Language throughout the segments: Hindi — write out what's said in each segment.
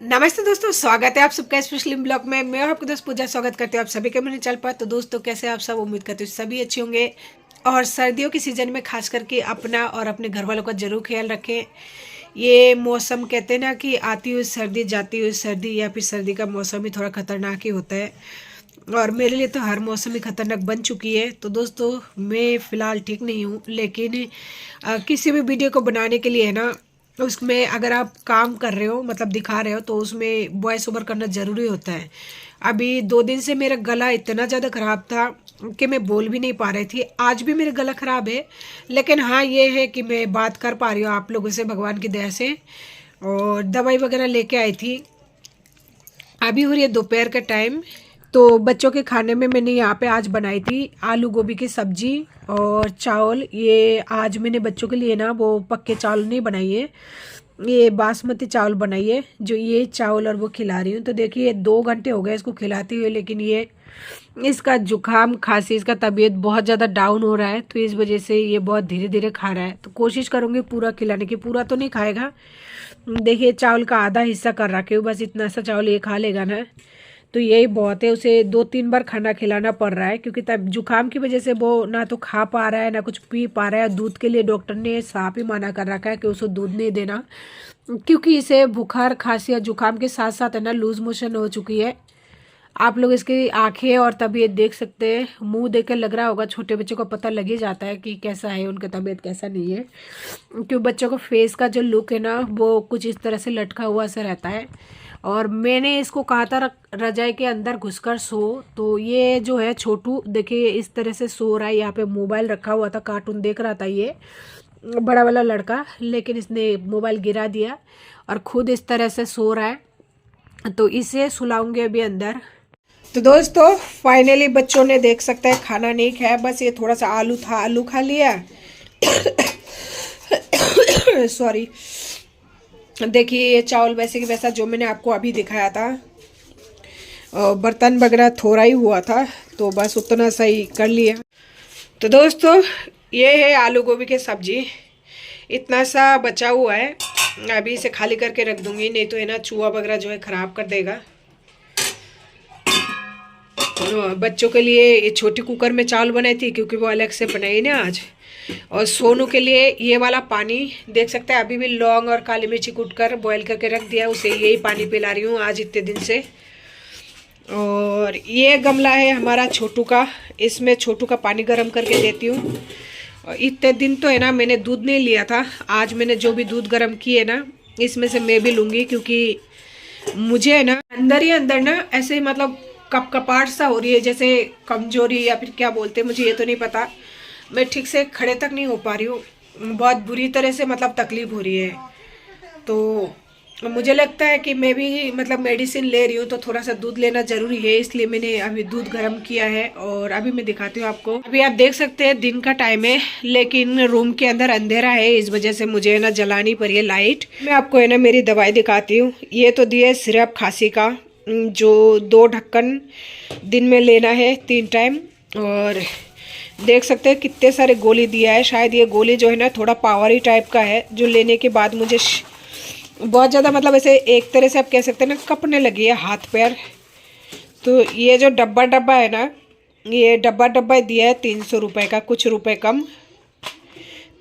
नमस्ते दोस्तों, स्वागत है आप सबका स्पेशल ब्लॉग में। मैं और आपके दोस्त पूजा स्वागत करते हैं आप सभी के मेरे चैनल पर। तो दोस्तों, कैसे आप सब? उम्मीद करते हो सभी अच्छे होंगे। और सर्दियों के सीजन में खास करके अपना और अपने घर वालों का जरूर ख्याल रखें। ये मौसम कहते हैं ना कि आती हुई सर्दी जाती हुई सर्दी, या फिर सर्दी का मौसम ही थोड़ा खतरनाक ही होता है। और मेरे लिए तो हर मौसम ही खतरनाक बन चुकी है। तो दोस्तों, मैं फ़िलहाल ठीक नहीं हूँ, लेकिन किसी भी वीडियो को बनाने के लिए है ना, उसमें अगर आप काम कर रहे हो मतलब दिखा रहे हो, तो उसमें वॉइस ओवर करना ज़रूरी होता है। अभी 2 दिन से मेरा गला इतना ज़्यादा ख़राब था कि मैं बोल भी नहीं पा रही थी। आज भी मेरा गला ख़राब है, लेकिन हाँ ये है कि मैं बात कर पा रही हूँ आप लोगों से भगवान की दया से। और दवाई वगैरह लेके आई थी। अभी हो रही है दोपहर का टाइम। तो बच्चों के खाने में मैंने यहाँ पे आज बनाई थी आलू गोभी की सब्जी और चावल। ये आज मैंने बच्चों के लिए ना वो पक्के चावल नहीं बनाई है, ये बासमती चावल बनाई है। जो ये चावल और वो खिला रही हूँ। तो देखिए 2 घंटे हो गए इसको खिलाते हुए, लेकिन ये इसका जुकाम खांसी, इसका तबीयत बहुत ज़्यादा डाउन हो रहा है। तो इस वजह से ये बहुत धीरे धीरे खा रहा है। तो कोशिश करूँगी पूरा खिलाने की। पूरा तो नहीं खाएगा। देखिए चावल का आधा हिस्सा कर रखे हो, बस इतना सा चावल ये खा लेगा ना, तो यही बहुत है। उसे 2-3 बार खाना खिलाना पड़ रहा है, क्योंकि तब जुकाम की वजह से वो ना तो खा पा रहा है ना कुछ पी पा रहा है। दूध के लिए डॉक्टर ने साफ ही मना कर रखा है कि उसे दूध नहीं देना, क्योंकि इसे बुखार खांसी और जुकाम के साथ साथ है ना लूज मोशन हो चुकी है। आप लोग इसकी आंखें और तबीयत देख सकते हैं। मुंह देख कर लग रहा होगा, छोटे बच्चों को पता लग ही जाता है कि कैसा है उनका तबीयत, कैसा नहीं है। क्योंकि बच्चों का फेस का जो लुक है ना, वो कुछ इस तरह से लटका हुआ सा रहता है। और मैंने इसको कहा था रजाई के अंदर घुसकर सो, तो ये जो है छोटू देखिए इस तरह से सो रहा है। यहाँ पे मोबाइल रखा हुआ था, कार्टून देख रहा था ये बड़ा वाला लड़का, लेकिन इसने मोबाइल गिरा दिया और खुद इस तरह से सो रहा है। तो इसे सुलाऊंगे अभी अंदर। तो दोस्तों, फाइनली बच्चों ने देख सकते हैं खाना नहीं खाया, बस ये थोड़ा सा आलू था, आलू खा लिया। सॉरी। देखिए ये चावल वैसे कि वैसा जो मैंने आपको अभी दिखाया था। बर्तन वगैरह थोड़ा ही हुआ था, तो बस उतना सही कर लिया। तो दोस्तों, ये है आलू गोभी की सब्जी। इतना सा बचा हुआ है, अभी इसे खाली करके रख दूंगी, नहीं तो है ना चूहा वगैरह जो है ख़राब कर देगा। बच्चों के लिए ये छोटी कुकर में चावल बनाई थी, क्योंकि वो अलग से बनाई ना आज। और सोनू के लिए ये वाला पानी देख सकते हैं, अभी भी लौंग और काली मिर्ची कूट कर बॉयल करके रख दिया, उसे यही पानी पिला रही हूँ आज इतने दिन से। और ये गमला है हमारा छोटू का, इसमें छोटू का पानी गर्म करके देती हूँ। और इतने दिन तो है ना मैंने दूध नहीं लिया था, आज मैंने जो भी दूध गर्म किए ना, इसमें से मैं भी लूँगी। क्योंकि मुझे है ना अंदर ही अंदर ना ऐसे मतलब कपकपाहट सा हो रही है, जैसे कमजोरी या फिर क्या बोलते हैं मुझे ये तो नहीं पता। मैं ठीक से खड़े तक नहीं हो पा रही हूँ, बहुत बुरी तरह से मतलब तकलीफ हो रही है। तो मुझे लगता है कि मैं भी मतलब मेडिसिन ले रही हूँ, तो थोड़ा सा दूध लेना ज़रूरी है, इसलिए मैंने अभी दूध गर्म किया है। और अभी मैं दिखाती हूँ आपको। अभी आप देख सकते हैं दिन का टाइम है, लेकिन रूम के अंदर अंधेरा है, इस वजह से मुझे ना जलानी पड़ी है लाइट। मैं आपको है ना मेरी दवाई दिखाती हूँ। ये तो दिया सिरप खांसी का, जो 2 ढक्कन दिन में लेना है 3 टाइम। और देख सकते हैं कितने सारे गोली दिया है। शायद ये गोली जो है ना थोड़ा पावरी टाइप का है, जो लेने के बाद मुझे बहुत ज़्यादा मतलब ऐसे एक तरह से आप कह सकते हैं ना कपने लगी है हाथ पैर। तो ये जो डब्बा है ना, ये डब्बा दिया है 300 रुपये का, कुछ रुपए कम,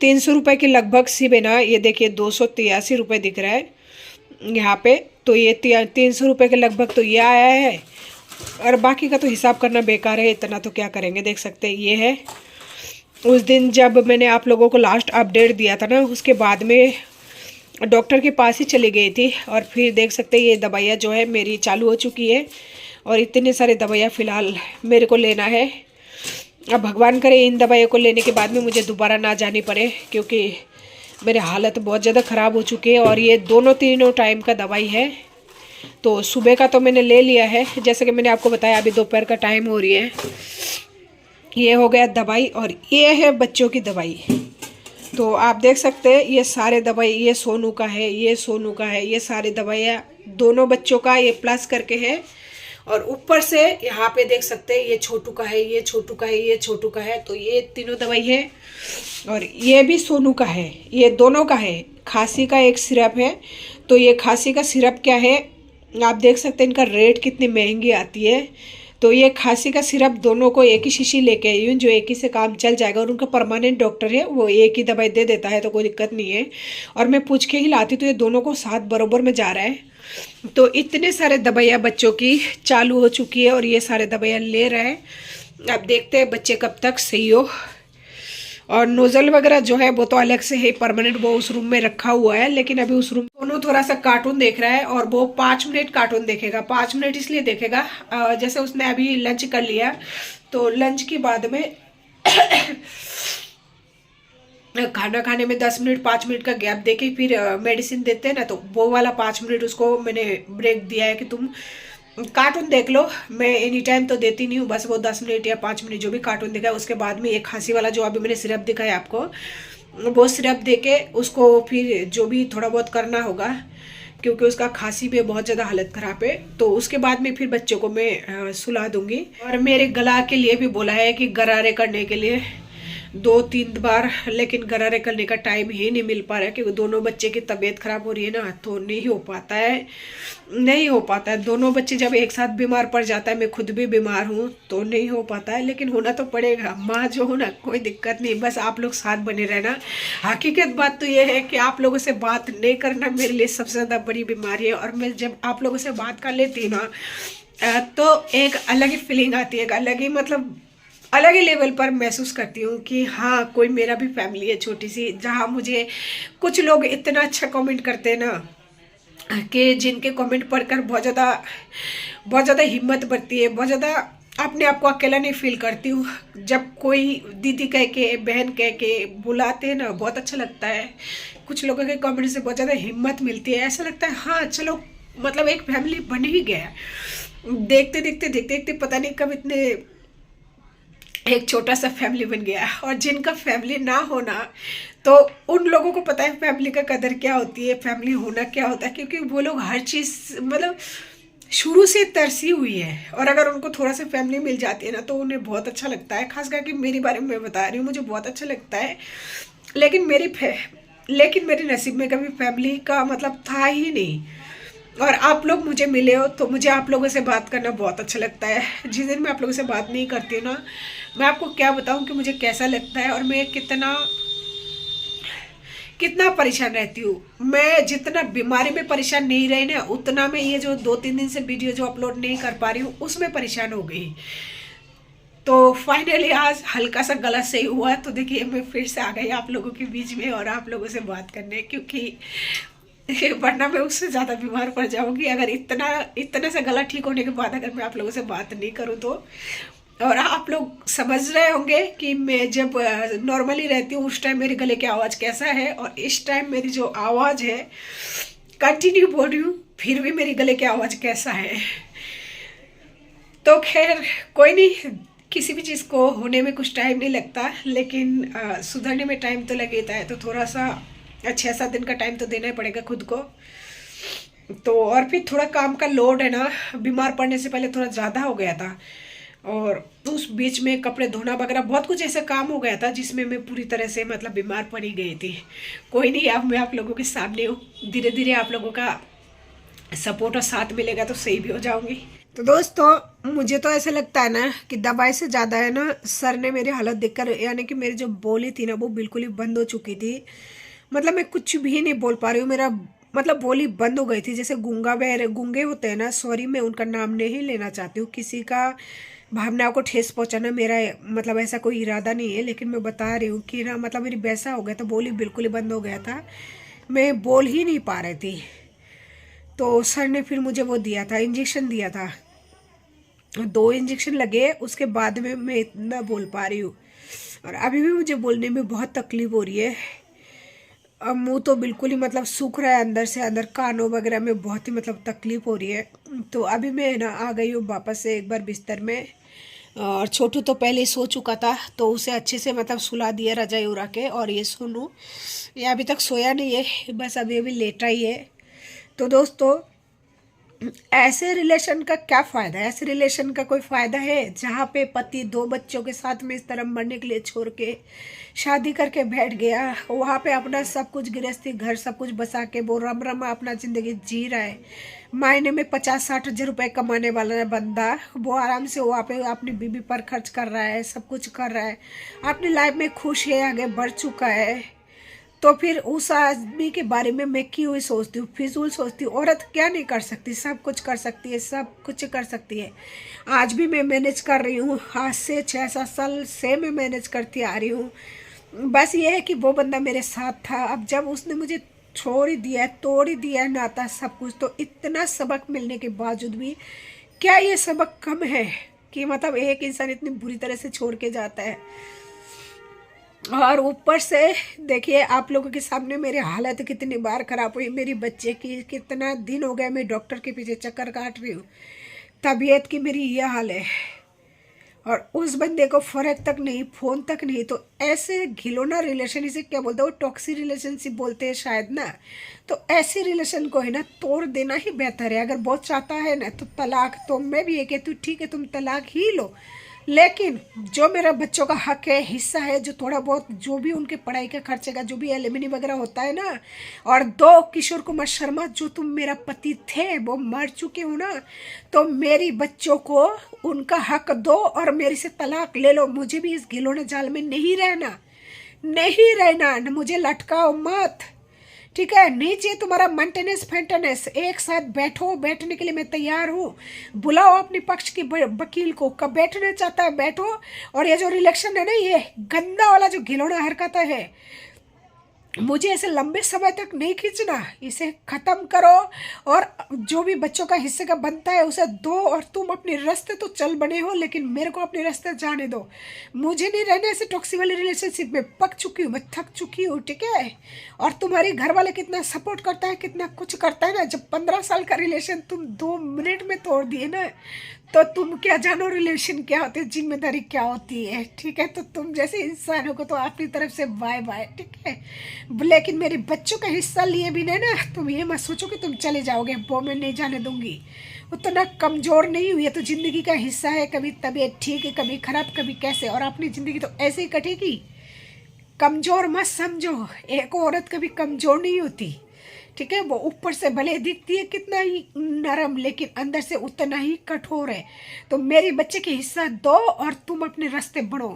300 रुपये के लगभग सिर्फ है ना। ये देखिए 283 रुपये दिख रहा है यहाँ पे। तो ये 300 रुपये के लगभग तो ये आया है, और बाकी का तो हिसाब करना बेकार है, इतना तो क्या करेंगे। देख सकते हैं ये है उस दिन जब मैंने आप लोगों को लास्ट अपडेट दिया था ना, उसके बाद में डॉक्टर के पास ही चली गई थी। और फिर देख सकते हैं ये दवाइयाँ जो है मेरी चालू हो चुकी है, और इतने सारे दवाइयाँ फ़िलहाल मेरे को लेना है। अब भगवान करे इन दवाइयों को लेने के बाद में मुझे दोबारा ना जानी पड़े, क्योंकि मेरी हालत बहुत ज़्यादा ख़राब हो चुकी है। और ये दोनों तीनों टाइम का दवाई है। तो सुबह का तो मैंने ले लिया है, जैसे कि मैंने आपको बताया अभी दोपहर का टाइम हो रही है। ये हो गया दवाई, और ये है बच्चों की दवाई। तो आप देख सकते हैं ये सारे दवाई, ये सोनू का है, ये सोनू का है, ये सारी दवाइयाँ दोनों बच्चों का ये प्लस करके है। और ऊपर से यहाँ पे देख सकते हैं ये छोटू का है, ये छोटू का है, ये छोटू का है। तो ये तीनों दवाई है, और ये भी सोनू का है, ये दोनों का है। खांसी का एक सिरप है, तो ये खांसी का सिरप क्या है, आप देख सकते हैं इनका रेट कितनी महंगी आती है। तो ये खांसी का सिरप दोनों को एक ही शीशी लेके आई हूँ, जो एक ही से काम चल जाएगा। और उनका परमानेंट डॉक्टर है, वो एक ही दवाई दे देता है, तो कोई दिक्कत नहीं है। और मैं पूछ के ही लाती, तो ये दोनों को साथ बरोबर में जा रहा है। तो इतने सारे दवाइयाँ बच्चों की चालू हो चुकी है और ये सारे दवाइयाँ ले रहे हैं। अब देखते हैं बच्चे कब तक सही हो। और नोजल वगैरह जो है वो तो अलग से है परमानेंट, वो उस रूम में रखा हुआ है। लेकिन अभी उस रूम दोनों थोड़ा सा कार्टून देख रहा है और वो 5 मिनट कार्टून देखेगा। 5 मिनट इसलिए देखेगा, जैसे उसने अभी लंच कर लिया, तो लंच के बाद में खाना खाने में 10 मिनट 5 मिनट का गैप देके फिर मेडिसिन देते हैं ना, तो वो वाला 5 मिनट उसको मैंने ब्रेक दिया है कि तुम कार्टून देख लो। मैं एनी टाइम तो देती नहीं हूँ, बस वो 10 मिनट या 5 मिनट जो भी कार्टून दिखाए, उसके बाद में एक खांसी वाला जो अभी मैंने सिरप दिखाया आपको, वो सिरप दे के उसको फिर जो भी थोड़ा बहुत करना होगा, क्योंकि उसका खांसी में बहुत ज़्यादा हालत ख़राब है। तो उसके बाद में फिर बच्चों को मैं सुला दूंगी। और मेरे गला के लिए भी बोला है कि गरारे करने के लिए 2-3 बार, लेकिन गरारे करने का टाइम ही नहीं मिल पा रहा है, क्योंकि दोनों बच्चे की तबीयत खराब हो रही है ना, तो नहीं हो पाता है। दोनों बच्चे जब एक साथ बीमार पड़ जाता है, मैं खुद भी बीमार हूँ, तो नहीं हो पाता है। लेकिन होना तो पड़ेगा, माँ जो हो ना, कोई दिक्कत नहीं, बस आप लोग साथ बने रहना। हकीकत बात तो ये है कि आप लोगों से बात नहीं करना मेरे लिए सबसे ज़्यादा बड़ी बीमारी है। और मैं जब आप लोगों से बात कर लेती हूँ ना, तो एक अलग ही फीलिंग आती है, एक अलग ही मतलब अलग ही लेवल पर महसूस करती हूँ कि हाँ, कोई मेरा भी फैमिली है छोटी सी, जहाँ मुझे कुछ लोग इतना अच्छा कमेंट करते हैं ना, कि जिनके कमेंट पढ़कर बहुत ज़्यादा हिम्मत बढ़ती है, बहुत ज़्यादा अपने आप को अकेला नहीं फील करती हूँ। जब कोई दीदी कह के, बहन कह के बुलाते हैं ना, बहुत अच्छा लगता है। कुछ लोगों के कमेंट से बहुत ज़्यादा हिम्मत मिलती है, ऐसा लगता है हाँ चलो, मतलब एक फैमिली बन ही गया। देखते देखते पता नहीं कब इतने एक छोटा सा फैमिली बन गया। और जिनका फैमिली ना होना, तो उन लोगों को पता है फैमिली का कदर क्या होती है, फैमिली होना क्या होता है, क्योंकि वो लोग हर चीज़ मतलब शुरू से तरसी हुई है। और अगर उनको थोड़ा सा फैमिली मिल जाती है ना, तो उन्हें बहुत अच्छा लगता है। खास करके मेरे बारे में मैं बता रही हूँ, मुझे बहुत अच्छा लगता है। लेकिन मेरे नसीब में कभी फैमिली का मतलब था ही नहीं। और आप लोग मुझे मिले हो, तो मुझे आप लोगों से बात करना बहुत अच्छा लगता है। जिस दिन मैं आप लोगों से बात नहीं करती हूँ ना, मैं आपको क्या बताऊँ कि मुझे कैसा लगता है, और मैं कितना परेशान रहती हूँ। मैं जितना बीमारी में परेशान नहीं रही ना, उतना मैं ये जो 2-3 दिन से वीडियो जो अपलोड नहीं कर पा रही हूँ, उसमें परेशान हो गई। तो फाइनली आज हल्का सा गला सही हुआ, तो देखिए मैं फिर से आ गई आप लोगों के बीच में और आप लोगों से बात करने, क्योंकि वरना मैं उससे ज़्यादा बीमार पड़ जाऊंगी अगर इतना सा गला ठीक होने के बाद अगर मैं आप लोगों से बात नहीं करूं तो। और आप लोग समझ रहे होंगे कि मैं जब नॉर्मली रहती हूँ उस टाइम मेरे गले की आवाज़ कैसा है, और इस टाइम मेरी जो आवाज़ है, कंटिन्यू बोल रही हूँ फिर भी मेरी गले की आवाज़ कैसा है। तो खैर कोई नहीं, किसी भी चीज़ को होने में कुछ टाइम नहीं लगता, लेकिन सुधरने में टाइम तो लगता है। तो थोड़ा सा 6-7 दिन का टाइम तो देना ही पड़ेगा खुद को। तो और फिर थोड़ा काम का लोड है ना, बीमार पड़ने से पहले थोड़ा ज़्यादा हो गया था, और उस बीच में कपड़े धोना वगैरह बहुत कुछ ऐसा काम हो गया था, जिसमें मैं पूरी तरह से मतलब बीमार पड़ ही गई थी। कोई नहीं, अब मैं आप लोगों के सामने हूँ, धीरे धीरे आप लोगों का सपोर्ट और साथ मिलेगा तो सही भी हो जाऊंगी। तो दोस्तों, मुझे तो ऐसा लगता है ना कि दवाई से ज़्यादा है ना, सर ने मेरी हालत देखकर, यानी कि मेरी जो बोली थी ना, वो बिल्कुल ही बंद हो चुकी थी। मतलब मैं कुछ भी नहीं बोल पा रही हूँ, मेरा मतलब बोली बंद हो गई थी। जैसे गूंगे होते हैं ना, सॉरी मैं उनका नाम नहीं लेना चाहती हूँ, किसी का भावनाओं को ठेस पहुंचाना मेरा मतलब ऐसा कोई इरादा नहीं है, लेकिन मैं बता रही हूँ कि ना मतलब मेरी वैसा हो गया था, बोली बिल्कुल ही बंद हो गया था, मैं बोल ही नहीं पा रही थी। तो सर ने फिर मुझे वो दिया था, इंजेक्शन दिया था, 2 इंजेक्शन लगे, उसके बाद में मैं इतना बोल पा रही हूँ। और अभी भी मुझे बोलने में बहुत तकलीफ हो रही है। अब मुंह तो बिल्कुल ही मतलब सूख रहा है अंदर से अंदर, कानों वगैरह में बहुत ही मतलब तकलीफ हो रही है। तो अभी मैं ना आ गई हूँ वापस से एक बार बिस्तर में। और छोटू तो पहले ही सो चुका था, तो उसे अच्छे से मतलब सुला दिया रजाई उड़ा के। और ये सोनू, ये अभी तक सोया नहीं है, बस अभी अभी लेटा ही है। तो दोस्तों, ऐसे रिलेशन का क्या फायदा है? ऐसे रिलेशन का कोई फायदा है जहाँ पे पति 2 बच्चों के साथ में इस तरह मरने के लिए छोड़ के शादी करके बैठ गया, वहाँ पे अपना सब कुछ गृहस्थी घर सब कुछ बसा के वो रम रम अपना जिंदगी जी रहा है। महीने में 50-60 हज़ार रुपये कमाने वाला है बंदा, वो आराम से वहाँ पे अपनी बीवी पर खर्च कर रहा है, सब कुछ कर रहा है, अपनी लाइफ में खुश है, आगे बढ़ चुका है। तो फिर उस आदमी के बारे में मैं क्यों ही सोचती हूँ, फिजूल सोचती हूँ। औरत क्या नहीं कर सकती? सब कुछ कर सकती है, सब कुछ कर सकती है। आज भी मैं मैनेज कर रही हूँ, आज से 6-7 साल से मैं मैनेज करती आ रही हूँ। बस ये है कि वो बंदा मेरे साथ था, अब जब उसने मुझे छोड़ ही दिया है, तोड़ ही दिया है नाता सब कुछ, तो इतना सबक मिलने के बावजूद भी क्या ये सबक कम है कि मतलब एक इंसान इतनी बुरी तरह से छोड़ के जाता है? और ऊपर से देखिए आप लोगों के सामने मेरी हालत कितनी बार खराब हुई, मेरी बच्चे की कितना दिन हो गया मैं डॉक्टर के पीछे चक्कर काट रही हूँ, तबीयत की मेरी ये हाल है। और उस बंदे को फर्क तक नहीं, फोन तक नहीं। तो ऐसे घिनौना रिलेशन, इसे क्या बोलते हैं, वो टॉक्सिक रिलेशनशिप बोलते हैं शायद ना। तो ऐसे रिलेशन को है ना तोड़ देना ही बेहतर है। अगर बहुत चाहता है ना तो तलाक, तो मैं भी ये कहती हूँ ठीक है तुम तलाक ही लो, लेकिन जो मेरा बच्चों का हक है, हिस्सा है, जो थोड़ा बहुत जो भी उनके पढ़ाई के खर्चे का जो भी एलिमनी वगैरह होता है ना, और 2 किशोर कुमार शर्मा जो तुम मेरा पति थे वो मर चुके हो ना, तो मेरी बच्चों को उनका हक दो और मेरे से तलाक ले लो। मुझे भी इस घिनौने जाल में नहीं रहना, नहीं रहना, मुझे लटकाओ मत, ठीक है? नीचे तुम्हारा मेंटेनेंस फेंटेनेंस, एक साथ बैठो, बैठने के लिए मैं तैयार हूँ। बुलाओ अपने पक्ष के वकील को, कब बैठना चाहता है बैठो। और ये जो रिलेक्शन है ना, ये गंदा वाला जो घिनौना हरकत है, मुझे ऐसे लंबे समय तक नहीं खींचना, इसे खत्म करो। और जो भी बच्चों का हिस्से का बनता है उसे दो, और तुम अपने रास्ते तो चल बने हो, लेकिन मेरे को अपने रास्ते जाने दो। मुझे नहीं रहने ऐसे टॉक्सिक वाली रिलेशनशिप में, पक चुकी हूँ मैं, थक चुकी हूँ, ठीक है? और तुम्हारी घर वाले कितना सपोर्ट करता है, कितना कुछ करता है ना। जब 15 साल का रिलेशन तुम 2 मिनट में तोड़ दिए ना, तो तुम क्या जानो रिलेशन क्या होती है, जिम्मेदारी क्या होती है, ठीक है? तो तुम जैसे इंसानों को तो अपनी तरफ से बाय बाय, ठीक है? लेकिन मेरे बच्चों का हिस्सा लिए भी नहीं ना, तुम ये मत सोचो कि तुम चले जाओगे, वो मैं नहीं जाने दूंगी। उतना कमज़ोर नहीं हुई है, तो ज़िंदगी का हिस्सा है, कभी तबीयत ठीक है, कभी खराब, कभी कैसे, और अपनी ज़िंदगी तो ऐसे ही कटेगी। कमज़ोर मत समझो, एक औरत कभी कमज़ोर नहीं होती, ठीक है? वो ऊपर से भले दिखती है कितना ही नरम, लेकिन अंदर से उतना ही कठोर है। तो मेरी बच्चे के हिस्सा दो और तुम अपने रास्ते बढ़ो।